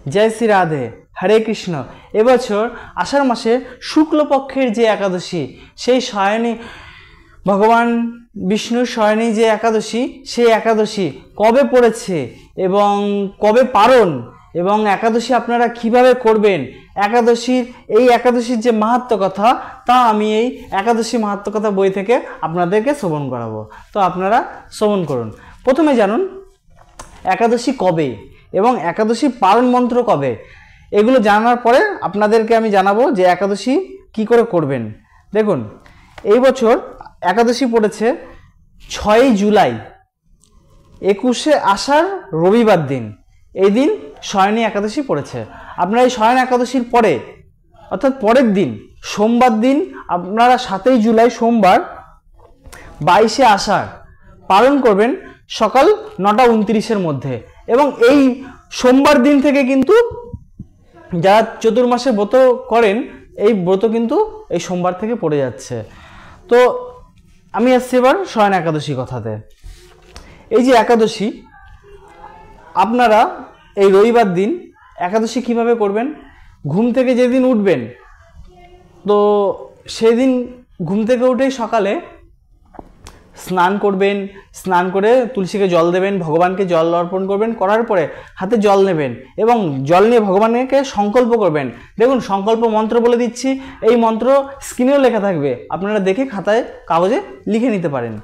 জয় শ্রী রাধে, হরে কৃষ্ণ। এবছর আষাঢ় মাসে শুক্লপক্ষের যে একাদশী, সেই শয়নী ভগবান বিষ্ণুর শয়নী যে একাদশী, সেই একাদশী কবে পড়েছে এবং কবে পারণ, এবং একাদশী আপনারা কিভাবে করবেন, এই একাদশীর যে মাহাত্ম্য কথা, তা আমি এই একাদশী মাহাত্ম্য কথা বই থেকে আপনাদেরকে শ্রবণ করাবো। তো আপনারা শ্রবণ করুন। প্রথমে জানুন একাদশী কবে এবং একাদশী পালন মন্ত্র কবে। এগুলো জানার পরে আপনাদেরকে আমি জানাবো যে একাদশী কি করে করবেন। দেখুন, এই বছর একাদশী পড়েছে 6ই জুলাই, 21শে আষাঢ় রবিবার দিন। এই দিন শয়নী একাদশী পড়েছে। আপনারা এই শয়ন একাদশীর পরে অর্থাৎ পরের দিন সোমবার দিন আপনারা 7ই জুলাই সোমবার 22শে আষাঢ় পালন করবেন সকাল 9:29-এর মধ্যে। এবং এই সোমবার দিন থেকে কিন্তু যারা চতুর্মাসে ব্রত করেন, এই ব্রত কিন্তু এই সোমবার থেকে পড়ে যাচ্ছে। তো আমি আসছি এবার শয়ন একাদশী কথাতে। এই যে একাদশী, আপনারা এই রবিবার দিন একাদশী কিভাবে করবেন, ঘুম থেকে যেদিন উঠবেন, তো সেদিন ঘুম থেকে উঠেই সকালে স্নান করবেন, স্নান করে তুলসীকে জল দেবেন, ভগবানকে জল অর্পণ করবেন, করার পরে হাতে জল নেবেন এবং জল নিয়ে ভগবানকে সংকল্প করবেন। দেখুন, সংকল্প মন্ত্র বলে দিচ্ছি, এই মন্ত্র স্ক্রিনেও লেখা থাকবে, আপনারা দেখে খাতায় কাগজে লিখে নিতে পারেন।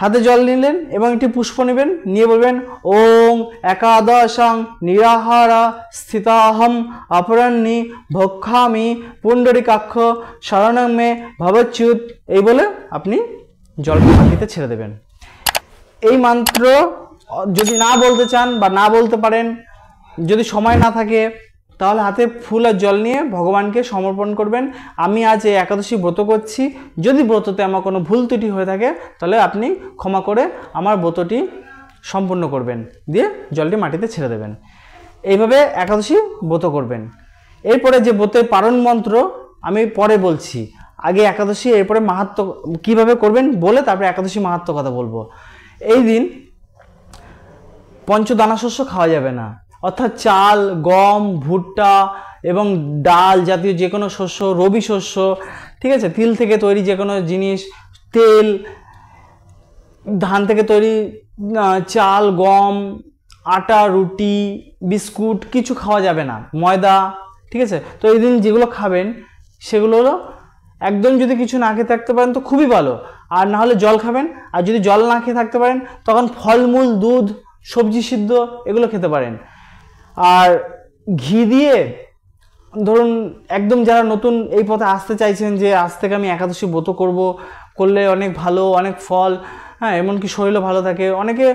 হাতে জল নিলেন এবং একটি পুষ্প নেবেন, নিয়ে বলবেন ওং একাদশং নিরাহারা স্থিতাহম অপরাহ্নে ভক্ষামি পুণ্ডরিকাক্ষ শরণং মে ভবচ্যুত। এই বলে আপনি জলটা মাটিতে ছেড়ে দেবেন। এই মন্ত্র যদি না বলতে চান বা না বলতে পারেন, যদি সময় না থাকে, তাহলে হাতে ফুল আর জল নিয়ে ভগবানকে সমর্পণ করবেন। আমি আজ এই একাদশী ব্রত করছি, যদি ব্রততে আমার কোনো ভুল ত্রুটি হয়ে থাকে তাহলে আপনি ক্ষমা করে আমার ব্রতটি সম্পূর্ণ করবেন, দিয়ে জলটি মাটিতে ছেড়ে দেবেন। এইভাবে একাদশী ব্রত করবেন। এরপরে যে ব্রতের পারণ মন্ত্র আমি পরে বলছি, আগে একাদশী এরপরে মাহাত্ম্য কিভাবে করবেন বলে তারপরে একাদশী মাহাত্ম্য কথা বলবো। এই দিন পঞ্চদানা শস্য খাওয়া যাবে না, অর্থাৎ চাল, গম, ভুট্টা এবং ডাল জাতীয় যে কোনো শস্য, রবি শস্য, ঠিক আছে, তিল থেকে তৈরি যে কোনো জিনিস, তেল, ধান থেকে তৈরি চাল, গম, আটা, রুটি, বিস্কুট কিছু খাওয়া যাবে না, ময়দা, ঠিক আছে। তো এই দিন যেগুলো খাবেন সেগুলো হলো একদম, যদি কিছু না খেয়ে থাকতে পারেন তো খুবই ভালো, আর না হলে জল খাবেন। আর যদি জল না খেয়ে থাকতে পারেন তখন ফলমূল, দুধ, সবজি সিদ্ধ এগুলো খেতে পারেন। আর ঘি দিয়ে, ধরুন একদম যারা নতুন এই পথে আসতে চাইছেন যে আজ থেকে আমি একাদশী ব্রত করলে অনেক ভালো, অনেক ফল, হ্যাঁ, এমনকি শরীরও ভালো থাকে, অনেকে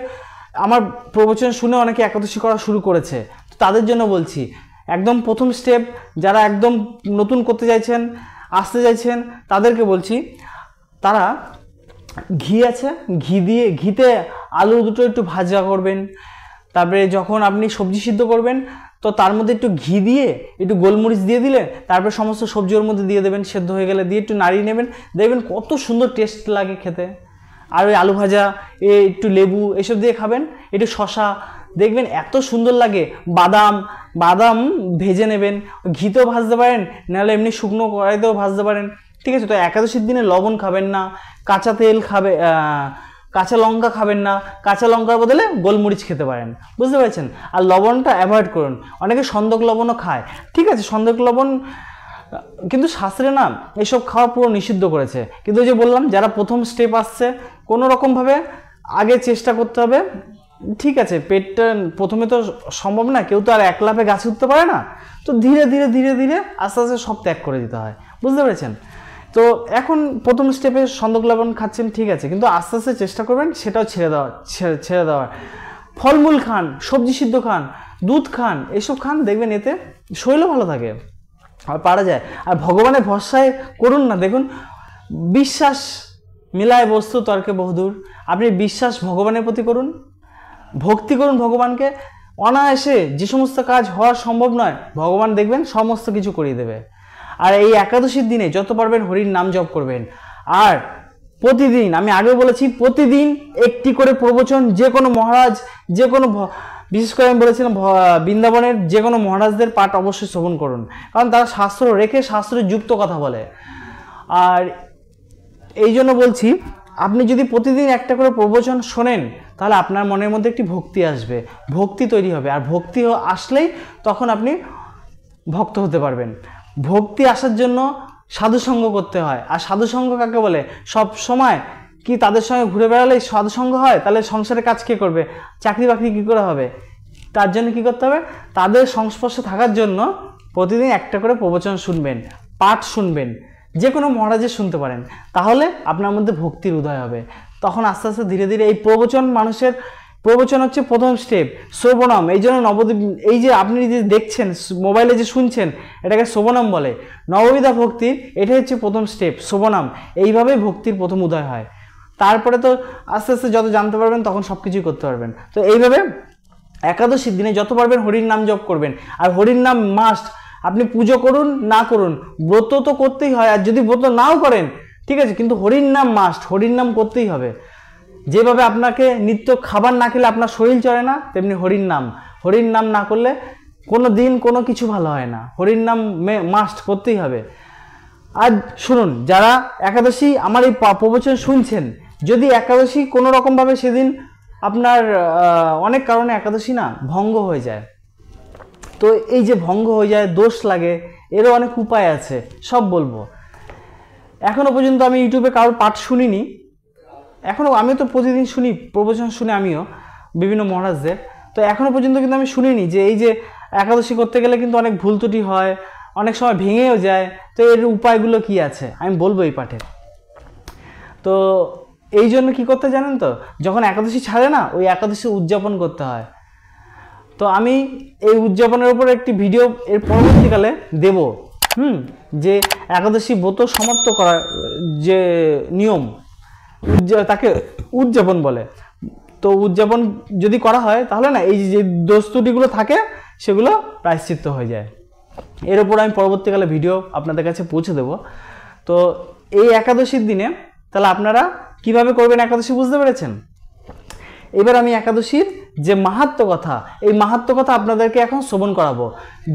আমার প্রবচন শুনে অনেকে একাদশী করা শুরু করেছে। তো তাদের জন্য বলছি, একদম প্রথম স্টেপ যারা একদম নতুন করতে চাইছেন, আসতে চাইছেন, তাদেরকে বলছি, তারা ঘি আছে, ঘিতে আলু দুটো একটু ভাজা করবেন। তারপরে যখন আপনি সবজি সিদ্ধ করবেন তো তার মধ্যে একটু ঘি দিয়ে একটু গোলমরিচ দিয়ে দিলেন, তারপরে সমস্ত সবজি ওর মধ্যে দিয়ে দেবেন, সেদ্ধ হয়ে গেলে দিয়ে একটু নাড়িয়ে নেবেন, দেখবেন কত সুন্দর টেস্ট লাগে খেতে। আর ওই আলু ভাজা, একটু লেবু এসব দিয়ে খাবেন, একটু শশা, দেখবেন এত সুন্দর লাগে। বাদাম ভেজে নেবেন, ঘিতেও ভাজতে পারেন, নাহলে এমনি শুকনো কড়াইতেও ভাজতে পারেন, ঠিক আছে। তো একাদশীর দিনে লবণ খাবেন না, কাঁচা লঙ্কা খাবেন না, কাঁচা লঙ্কার বদলে গোলমরিচ খেতে পারেন, বুঝতে পেরেছেন। আর লবণটা অ্যাভয়েড করুন। অনেকে সন্দক লবণও খায়, ঠিক আছে, সন্দক লবণ কিন্তু শাস্ত্রে না এসব খাওয়া পুরো নিষিদ্ধ করেছে। কিন্তু যে বললাম, যারা প্রথম স্টেপ আসছে, কোনো রকমভাবে আগে চেষ্টা করতে হবে, ঠিক আছে। পেটটা প্রথমে তো সম্ভব না, কেউ তো আর এক লাফে গাছে উঠতে পারে না, তো ধীরে ধীরে ধীরে ধীরে আস্তে আস্তে সব ত্যাগ করে দিতে হয়, বুঝতে পেরেছেন। তো এখন প্রথম স্টেপে সন্দক লবণ খাচ্ছেন, ঠিক আছে, কিন্তু আস্তে আস্তে চেষ্টা করবেন সেটাও ছেড়ে দেওয়ার। ফলমূল খান, সবজি সিদ্ধ খান, দুধ খান, এসব খান, দেখবেন এতে শরীরও ভালো থাকে আর পারা যায়। আর ভগবানের ভরসায় করুন না। দেখুন, বিশ্বাস মিলায় বস্তু তর্কে বহুদূর। আপনি বিশ্বাস ভগবানের প্রতি করুন, ভক্তি করুন ভগবানকে, অনায়াসে যে সমস্ত কাজ হওয়া সম্ভব নয় ভগবান দেখবেন সমস্ত কিছু করিয়ে দেবে। আর এই একাদশীর দিনে যত পারবেন হরির নাম জপ করবেন। আর প্রতিদিন, আমি আগেও বলেছি, প্রতিদিন একটি করে প্রবচন যে কোনো মহারাজ, যে কোনো বিশেষ করে আমি বলেছিলাম বৃন্দাবনের যে কোনো মহারাজদের পাঠ অবশ্যই শ্রবণ করুন, কারণ তারা শাস্ত্র রেখে শাস্ত্রের যুক্ত কথা বলে। আর এই জন্য বলছি, আপনি যদি প্রতিদিন একটা করে প্রবচন শোনেন তাহলে আপনার মনের মধ্যে একটি ভক্তি আসবে, ভক্তি তৈরি হবে। আর ভক্তি আসলেই তখন আপনি ভক্ত হতে পারবেন। ভক্তি আসার জন্য সাধুসঙ্গ করতে হয়। আর সাধুসঙ্গ কাকে বলে? সব সময় কি তাদের সঙ্গে ঘুরে বেড়ালেই সাধুসঙ্গ হয়? তাহলে সংসারে কাজ কে করবে? চাকরি বাকরি কী করে হবে? তার জন্য কি করতে হবে? তাদের সংস্পর্শে থাকার জন্য প্রতিদিন একটা করে প্রবচন শুনবেন, পাঠ শুনবেন, যে কোনো মহারাজের শুনতে পারেন, তাহলে আপনার মধ্যে ভক্তির উদয় হবে। তখন আস্তে আস্তে ধীরে ধীরে এই প্রবচন, মানুষের প্রবচন হচ্ছে প্রথম স্টেপ, শ্রবণম। এই জন্য নবদ্বীপ, এই যে আপনি যে দেখছেন মোবাইলে যে শুনছেন, এটাকে শ্রবণম বলে। নববিধা ভক্তির এটা হচ্ছে প্রথম স্টেপ, শ্রবণম। এইভাবেই ভক্তির প্রথম উদয় হয়। তারপরে তো আস্তে আস্তে যত জানতে পারবেন তখন সব কিছুই করতে পারবেন। তো এইভাবে একাদশীর দিনে যত পারবেন হরির নাম জপ করবেন। আর হরির নাম মাস্ট, আপনি পুজো করুন না করুন, ব্রত তো করতেই হয়। আর যদি ব্রত নাও করেন ঠিক আছে, কিন্তু হরির নাম মাস্ট, হরির নাম করতেই হবে। যেভাবে আপনাকে নিত্য খাবার না খেলে আপনার শরীর চলে না, তেমনি হরির নাম না করলে কোনো দিন কোনো কিছু ভালো হয় না। হরির নাম মাস্ট করতেই হবে। আর শুনুন, যারা একাদশী আমার এই প্রবচন শুনছেন, যদি একাদশী কোনো রকমভাবে সেদিন আপনার অনেক কারণে একাদশী না ভঙ্গ হয়ে যায়, তো এই যে ভঙ্গ হয়ে যায়, দোষ লাগে, এরও অনেক উপায় আছে, সব বলবো। এখনো পর্যন্ত আমি ইউটিউবে কারোর পাঠ শুনিনি, আমি তো প্রতিদিন শুনি প্রবচন, শুনে আমিও বিভিন্ন মহারাজদের। তো এখনো পর্যন্ত কিন্তু আমি শুনিনি যে এই যে একাদশী করতে গেলে কিন্তু অনেক ভুল ত্রুটি হয়, অনেক সময় ভেঙেও যায়। তো এর উপায়গুলো কি আছে আমি বলবো এই পাঠে। তো এই জন্য কী করতে জানেন তো, যখন একাদশী ছাড়ে না, ওই একাদশী উদযাপন করতে হয়। তো আমি এই উদযাপনের উপর একটি ভিডিও এর পরবর্তীকালে দেব, যে একাদশী ব্রত সমাপ্ত করার যে নিয়ম, তাকে উদযাপন বলে। তো উদযাপন যদি করা হয় তাহলে না এই যে দোষ ত্রুটিগুলো থাকে সেগুলো প্রায়শ্চিত্ত হয়ে যায়। এর উপর আমি পরবর্তীকালে ভিডিও আপনাদের কাছে পৌঁছে দেব। তো এই একাদশীর দিনে তাহলে আপনারা কিভাবে করবেন একাদশী বুঝতে পেরেছেন। এবার আমি একাদশীর যে মাহাত্ম্য কথা, এই মাহাত্ম্য কথা আপনাদেরকে এখন শ্রবণ করাবো।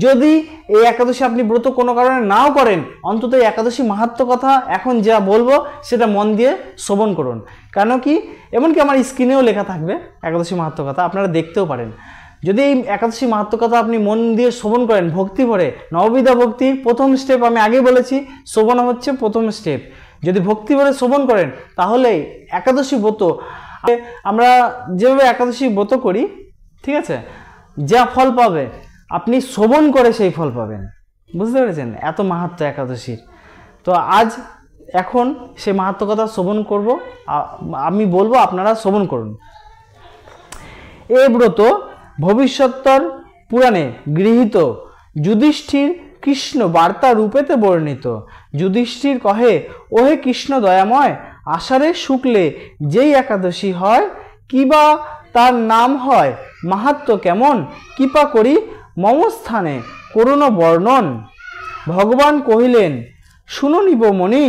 যদি এই একাদশী আপনি ব্রত কোনো কারণে নাও করেন, অন্তত এই একাদশী মাহাত্ম্য কথা এখন যা বলবো সেটা মন দিয়ে শ্রবণ করুন। কেন কি, এমনকি আমার স্ক্রিনেও লেখা থাকবে একাদশী মাহাত্ম্য কথা, আপনারা দেখতেও পারেন। যদি এই একাদশী মাহাত্ম্য কথা আপনি মন দিয়ে শ্রবণ করেন ভক্তি ভরে, নববিধা ভক্তির প্রথম স্টেপ আমি আগেই বলেছি, শ্রবণ হচ্ছে প্রথম স্টেপ। যদি ভক্তি ভরে শ্রবণ করেন তাহলে একাদশী ব্রত, আমরা যেভাবে একাদশী ব্রত করি ঠিক আছে, যা ফল পাবে আপনি শ্রবণ করে সেই ফল পাবেন। বুঝতে পেরেছেন, এত মাহাত্ম্য একাদশীর। তো আজ এখন সেই মাহাত্ম্য কথা শ্রবণ করব, আমি বলবো, আপনারা শ্রবণ করুন। এ ব্রত ভবিষ্যত্তর পুরাণে গৃহীত, যুধিষ্ঠির কৃষ্ণ বার্তা রূপেতে বর্ণিত। যুধিষ্ঠির কহে, ওহে কৃষ্ণ দয়াময়, আষাঢ়ে শুক্লে যেই একাদশী হয়, কিবা তার নাম হয়, মাহাত্ম্য কেমন, কৃপা করি মম স্থানে করুণ বর্ণন। ভগবান কহিলেন, শুনো নিবমণি,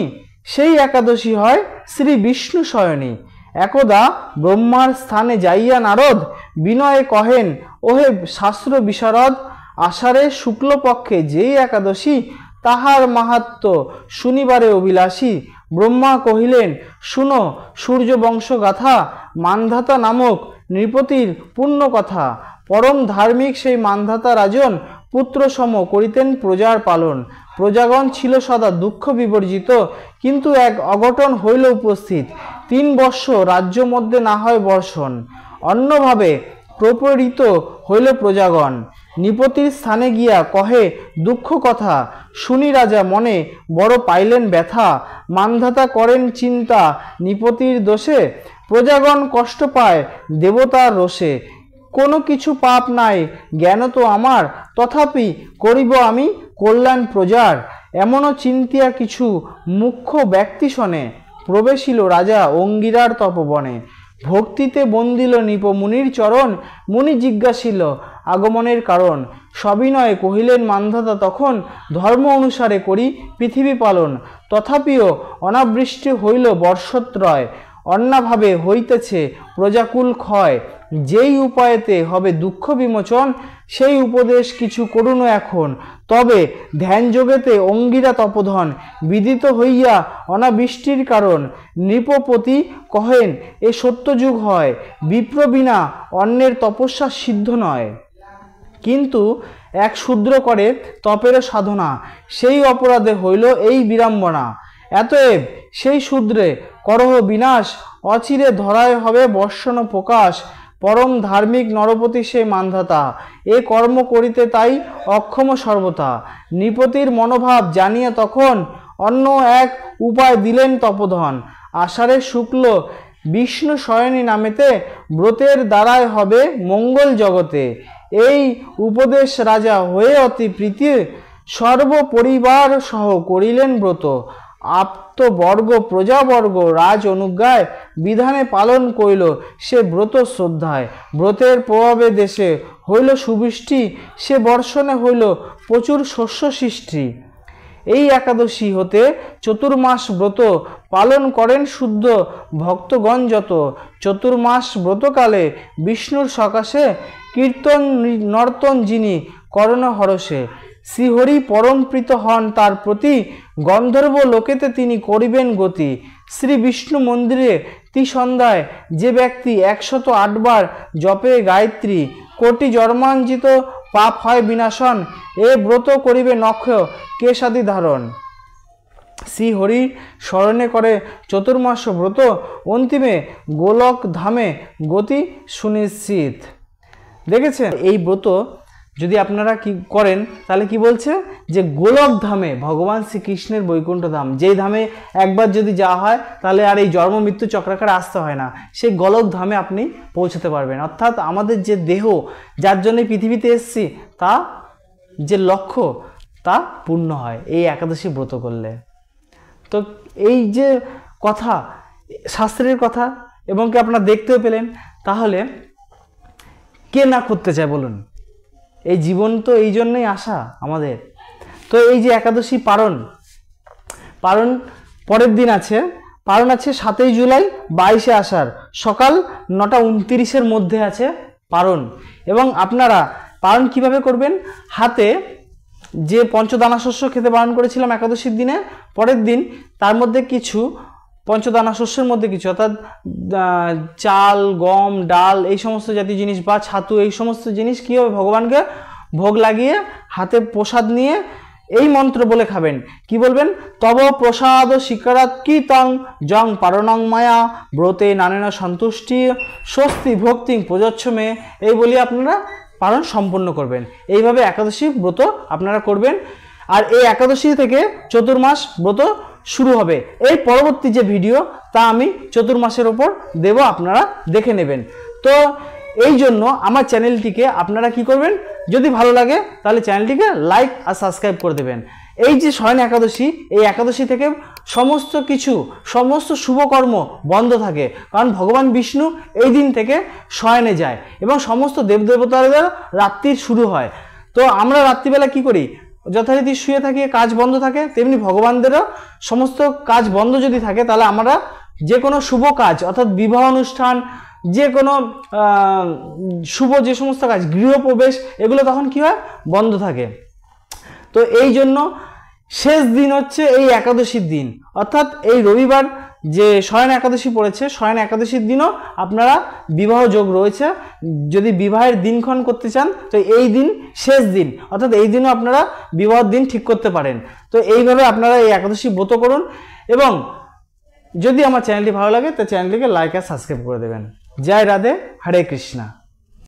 সেই একাদশী হয় শ্রী বিষ্ণু শয়নী। একদা ব্রহ্মার স্থানে যাইয়া নারদ বিনয়ে কহেন, ওহে শাস্ত্র বিশারদ, আষাঢ়ে শুক্লপক্ষে যেই একাদশী, তাহার মাহাত্ম্য শুনিবারে অভিলাষী। ব্রহ্মা কহিলেন, শুনো সূর্যবংশ গাথা, মান্ধাতা নামক নৃপতির পুণ্য কথা। পরম ধার্মিক সেই মান্ধাতা রাজন, পুত্র সম করিতেন প্রজার পালন। প্রজাগণ ছিল সদা দুঃখ বিবর্জিত, কিন্তু এক অঘটন হইল উপস্থিত। 3 বর্ষ রাজ্য মধ্যে না হয় বর্ষণ, অন্যভাবে প্রপরিত হইল প্রজাগণ। নৃপতির স্থানে গিয়া কহে দুঃখ কথা, শুনি রাজা মনে বড় পাইলেন ব্যথা। মান্ধাতা করেন চিন্তা নৃপতির দোষে, প্রজাগণ কষ্ট পায় দেবতার রোষে। কোনো কিছু পাপ নাই জ্ঞান তো আমার, তথাপি করিব আমি কল্যাণ প্রজার। এমনও চিন্তিয়া কিছু মুখ্য ব্যক্তি শোনে, প্রবেশিল রাজা অঙ্গিরার তপবনে। ভক্তিতে বন্দিল নৃপ মুনির চরণ, মুনি জিজ্ঞাসিল আগমনের কারণ। সবিনয়ে কহিলেন মান্ধাতা তখন, ধর্ম অনুসারে করি পৃথিবী পালন। তথাপিও অনাবৃষ্টি হইল বর্ষত্রয়, অন্যভাবে হইতেছে প্রজাকুল ক্ষয়, যেই উপায়েতে হবে দুঃখ বিমোচন, সেই উপদেশ কিছু করুন এখন। তবে ধ্যান যোগেতে অঙ্গিরা তপোধন, বিদিত হইয়া অনাবৃষ্টির কারণ। নৃপপতি কহেন এ সত্যযুগ হয়, বিপ্র বিনা অন্যের তপস্যা সিদ্ধ নয়। কিন্তু এক শূদ্র করে তপের সাধনা, সেই অপরাধে হইল এই বিড়ম্বনা। এতএব সেই শূদ্রে করহ বিনাশ, অচিরে ধরায় হবে বর্ষণ প্রকাশ। পরম ধার্মিক নরপতি সে মানধাতা, এ কর্ম করিতে তাই অক্ষম সর্বথা। নৃপতির মনোভাব জানিয়া তখন অন্য এক উপায় দিলেন তপোধন। আষাঢ়ের শুক্ল বিষ্ণু শয়নী নামেতে ব্রতের দ্বারায় হবে মঙ্গল জগতে। এই উপদেশ রাজা হয়ে অতি প্রীতি, সর্বপরিবার সহ করিলেন ব্রত। আপ্তবর্গ প্রজাবর্গ রাজ অনুজ্ঞায়, বিধানে পালন করিল সে ব্রত শ্রদ্ধায়। ব্রতের প্রভাবে দেশে হইল সুবৃষ্টি, সে বর্ষণে হইল প্রচুর শস্য সৃষ্টি। এই একাদশী হতে চতুর্মাস ব্রত পালন করেন শুদ্ধ ভক্তগণ যত। চতুর্মাস ব্রতকালে বিষ্ণুর সকাশে কীর্তন নর্তন যিনি করণ হরষে। শ্রীহরি পরম প্রীত হন তার প্রতি, গন্ধর্ব লোকেতে তিনি করিবেন গতি। শ্রী বিষ্ণু মন্দিরে ত্রিসন্ধ্যায় যে ব্যক্তি 108 বার জপে গায়ত্রী, কোটি জন্মাঞ্জিত পাপ হয় বিনাশন। এ ব্রত করিবে নক্ষ কেশাদি ধারণ। শ্রীহরি স্মরণে করে চতুর্মাস ব্রত, অন্তিমে গোলক ধামে গতি সুনিশ্চিত। দেখেছেন, এই ব্রত যদি আপনারা কি করেন তাহলে কি বলছে যে গোলক ধামে, ভগবান শ্রীকৃষ্ণের বৈকুণ্ঠ ধাম, যেই ধামে একবার যদি যাওয়া হয় তাহলে আর এই জন্ম মৃত্যু চক্রাকারে আসতে হয় না, সেই গোলক ধামে আপনি পৌঁছতে পারবেন। অর্থাৎ আমাদের যে দেহ, যার জন্য পৃথিবীতে এসেছি, তা যে লক্ষ্য তা পূর্ণ হয় এই একাদশী ব্রত করলে। তো এই যে কথা, শাস্ত্রের কথা, এবং কি আপনারা দেখতেও পেলেন, তাহলে কে না করতে চায় বলুন? এই জীবন তো এই জন্যই আসা আমাদের। তো এই যে একাদশী পারণ পরের দিন আছে, পারণ আছে 7ই জুলাই 22শে আষাঢ় সকাল 9:29-এর মধ্যে আছে পারণ। এবং আপনারা পারণ কিভাবে করবেন? হাতে যে পঞ্চদানা শস্য খেতে বারণ করেছিলাম একাদশীর দিনে, পরের দিন তার মধ্যে কিছু পঞ্চদানা শস্যের মধ্যে কিছু, অর্থাৎ চাল, গম, ডাল, এই সমস্ত জাতীয় জিনিস বা ছাতু, এই সমস্ত জিনিস কী হবে, ভগবানকে ভোগ লাগিয়ে হাতে প্রসাদ নিয়ে এই মন্ত্র বলে খাবেন। কি বলবেন? তব প্রসাদ শিকারাত কীতং জং পারণং মায়া ব্রতে নানেনা সন্তুষ্টি স্বস্তি ভক্তি প্রযচ্ছমে, এই বলি আপনারা পালন সম্পন্ন করবেন। এইভাবে একাদশী ব্রত আপনারা করবেন। আর এই একাদশী থেকে চতুর্মাস ব্রত শুরু হবে। এই পরবর্তী যে ভিডিও তা আমি চতুর্মাসের ওপর দেব, আপনারা দেখে নেবেন। তো এই জন্য আমার চ্যানেলটিকে আপনারা কি করবেন, যদি ভালো লাগে তাহলে চ্যানেলটিকে লাইক আর সাবস্ক্রাইব করে দেবেন। এই যে শয়ন একাদশী, এই একাদশী থেকে সমস্ত কিছু, সমস্ত শুভকর্ম বন্ধ থাকে, কারণ ভগবান বিষ্ণু এই দিন থেকে শয়নে যায় এবং সমস্ত দেবদেবতাদের রাত্রির শুরু হয়। তো আমরা রাত্রিবেলা কি করি, যথারীতি শুয়ে থাকি, কাজ বন্ধ থাকে, তেমনি ভগবানদেরও সমস্ত কাজ বন্ধ যদি থাকে, তাহলে আমরা যে কোনো শুভ কাজ, অর্থাৎ বিবাহ অনুষ্ঠান, যে কোনো শুভ যে সমস্ত কাজ, গৃহপ্রবেশ, এগুলো তখন কি হয়, বন্ধ থাকে। তো এই জন্য শেষ দিন হচ্ছে এই একাদশীর দিন, অর্থাৎ এই রবিবার যে শয়ন একাদশী পড়েছে, শয়ন একাদশীর দিনও আপনারা বিবাহ যোগ রয়েছে। যদি বিবাহের দিনক্ষণ করতে চান তো এই দিন শেষ দিন, অর্থাৎ এই দিনও আপনারা বিবাহের দিন ঠিক করতে পারেন। তো এইভাবে আপনারা এই একাদশী ব্রত করুন। এবং যদি আমার চ্যানেলটি ভালো লাগে তো চ্যানেলটিকে লাইক আর সাবস্ক্রাইব করে দেবেন। জয় রাধে, হরে কৃষ্ণা।